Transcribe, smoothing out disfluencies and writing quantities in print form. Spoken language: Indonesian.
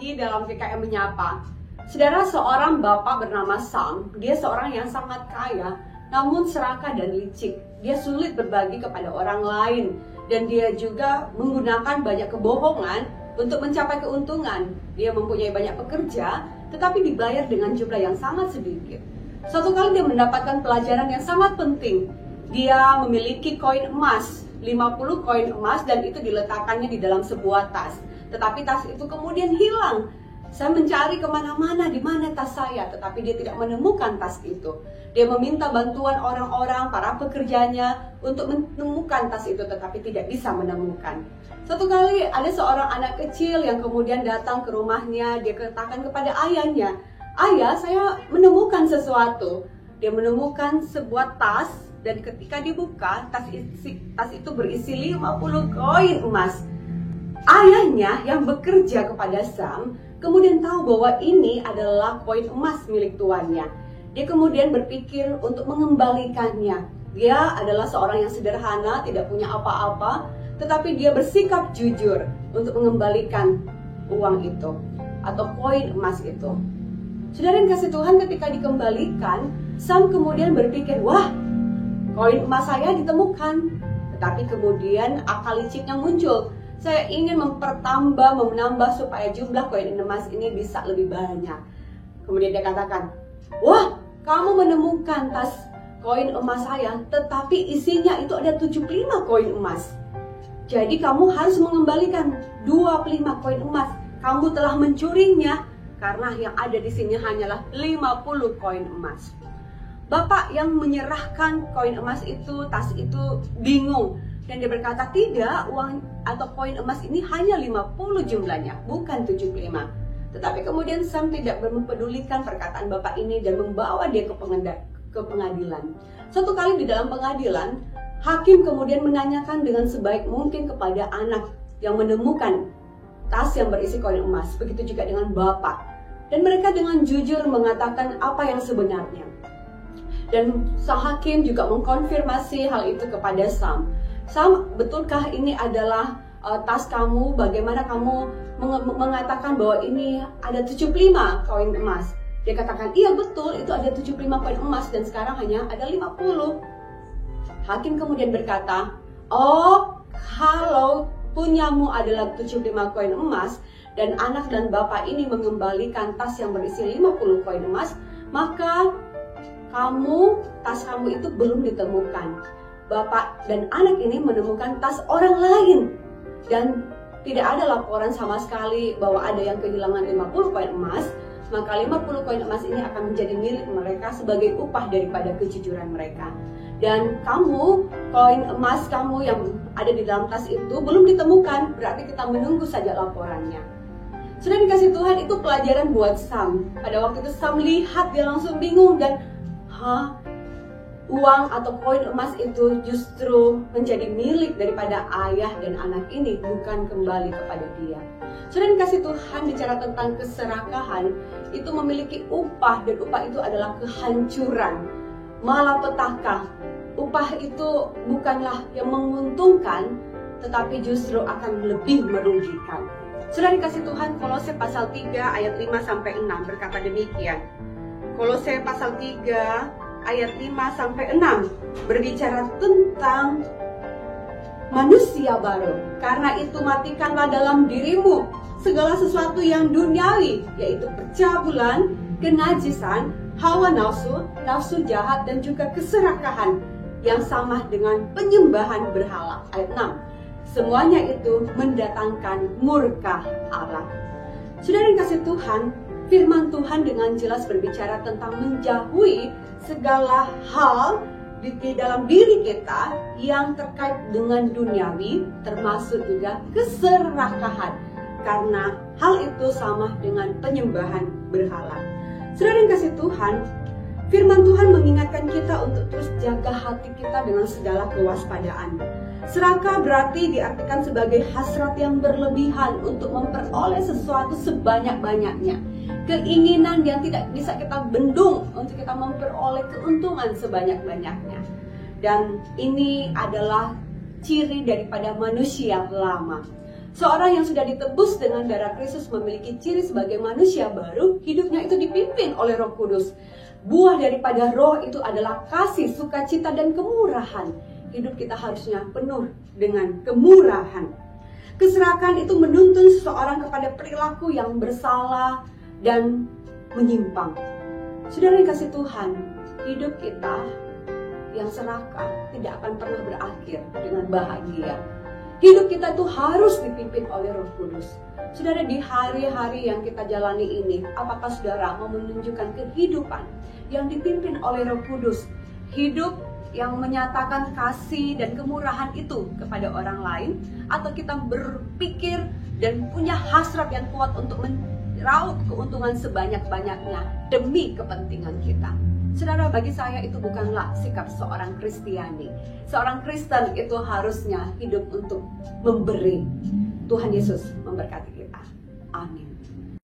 lagi dalam GKM Menyapa. Saudara, seorang bapak bernama Sam, dia seorang yang sangat kaya, namun serakah dan licik. Dia sulit berbagi kepada orang lain, dan dia juga menggunakan banyak kebohongan untuk mencapai keuntungan. Dia mempunyai banyak pekerja, tetapi dibayar dengan jumlah yang sangat sedikit. Suatu kali dia mendapatkan pelajaran yang sangat penting. Dia memiliki koin emas, 50 koin emas, dan itu diletakkannya di dalam sebuah tas. Tetapi tas itu kemudian hilang. Saya mencari kemana-mana, di mana tas saya, tetapi dia tidak menemukan tas itu. Dia meminta bantuan orang-orang, para pekerjanya untuk menemukan tas itu, tetapi tidak bisa menemukan. Suatu kali ada seorang anak kecil yang kemudian datang ke rumahnya. Dia katakan kepada ayahnya, "Ayah, saya menemukan sesuatu." Dia menemukan sebuah tas, dan ketika dibuka, tas itu berisi 50 koin emas. Ayahnya yang bekerja kepada Sam kemudian tahu bahwa ini adalah koin emas milik tuannya. Dia kemudian berpikir untuk mengembalikannya. Dia adalah seorang yang sederhana, tidak punya apa-apa, tetapi dia bersikap jujur untuk mengembalikan uang itu atau koin emas itu. Saudara yang kasih Tuhan, ketika dikembalikan, Sam kemudian berpikir, "Wah, koin emas saya ditemukan." Tetapi kemudian akal liciknya muncul. Saya ingin menambah supaya jumlah koin emas ini bisa lebih banyak. Kemudian dia katakan, "Wah, kamu menemukan tas koin emas saya, tetapi isinya itu ada 75 koin emas. Jadi kamu harus mengembalikan 25 koin emas. Kamu telah mencurinya karena yang ada di sini hanyalah 50 koin emas." Bapak yang menyerahkan koin emas itu, tas itu, bingung. Dan dia berkata, "Tidak, uang atau koin emas ini hanya 50 jumlahnya, bukan 75. Tetapi kemudian Sam tidak mempedulikan perkataan bapak ini dan membawa dia ke pengadilan. Suatu kali di dalam pengadilan, hakim kemudian menanyakan dengan sebaik mungkin kepada anak yang menemukan tas yang berisi koin emas. Begitu juga dengan bapak. Dan mereka dengan jujur mengatakan apa yang sebenarnya. Dan sang hakim juga mengkonfirmasi hal itu kepada Sam. "Sam, betulkah ini adalah tas kamu? Bagaimana kamu mengatakan bahwa ini ada 75 koin emas?" Dia katakan, "Iya betul, itu ada 75 koin emas dan sekarang hanya ada 50. Hakim kemudian berkata, "Oh, kalau punyamu adalah 75 koin emas dan anak dan bapak ini mengembalikan tas yang berisi 50 koin emas, maka tas kamu itu belum ditemukan. Bapak dan anak ini menemukan tas orang lain dan tidak ada laporan sama sekali bahwa ada yang kehilangan 50 koin emas, maka 50 koin emas ini akan menjadi milik mereka sebagai upah daripada kejujuran mereka. Dan koin emas kamu yang ada di dalam tas itu belum ditemukan, berarti kita menunggu saja laporannya." Sudah dikasih Tuhan, itu pelajaran buat Sam. Pada waktu itu Sam lihat, dia langsung bingung dan uang atau koin emas itu justru menjadi milik daripada ayah dan anak ini, bukan kembali kepada dia. Sudah dikasih Tuhan, bicara tentang keserakahan, itu memiliki upah, dan upah itu adalah kehancuran, malapetaka. Upah itu bukanlah yang menguntungkan, tetapi justru akan lebih merugikan. Sudah dikasih Tuhan, Kolose pasal 3 ayat 5-6 berkata demikian. Kolose pasal 3 ayat 5-6 berbicara tentang manusia baru. "Karena itu matikanlah dalam dirimu segala sesuatu yang duniawi, yaitu percabulan, kenajisan, hawa nafsu, nafsu jahat, dan juga keserakahan yang sama dengan penyembahan berhala." Ayat 6. Semuanya itu mendatangkan murka Allah. Saudara yang kasih Tuhan, firman Tuhan dengan jelas berbicara tentang menjauhi segala hal di dalam diri kita yang terkait dengan duniawi, termasuk juga keserakahan. Karena hal itu sama dengan penyembahan berhala. Saudara yang kasih Tuhan, firman Tuhan mengingatkan kita untuk terus jaga hati kita dengan segala kewaspadaan. Serakah berarti diartikan sebagai hasrat yang berlebihan untuk memperoleh sesuatu sebanyak-banyaknya. Keinginan yang tidak bisa kita bendung untuk kita memperoleh keuntungan sebanyak-banyaknya. Dan ini adalah ciri daripada manusia lama. Seorang yang sudah ditebus dengan darah Kristus memiliki ciri sebagai manusia baru, hidupnya itu dipimpin oleh Roh Kudus. Buah daripada roh itu adalah kasih, sukacita, dan kemurahan. Hidup kita harusnya penuh dengan kemurahan. Keserakahan itu menuntun seseorang kepada perilaku yang bersalah dan menyimpang. Saudara yang kasih Tuhan, hidup kita yang serakah tidak akan pernah berakhir dengan bahagia. Hidup kita itu harus dipimpin oleh Roh Kudus. Saudara, di hari-hari yang kita jalani ini, apakah saudara mau menunjukkan kehidupan yang dipimpin oleh Roh Kudus? Hidup yang menyatakan kasih dan kemurahan itu kepada orang lain, atau kita berpikir dan punya hasrat yang kuat untuk meraup keuntungan sebanyak-banyaknya demi kepentingan kita? Saudara, bagi saya itu bukanlah sikap seorang Kristiani. Seorang Kristen itu harusnya hidup untuk memberi. Tuhan Yesus memberkati kita. Amin.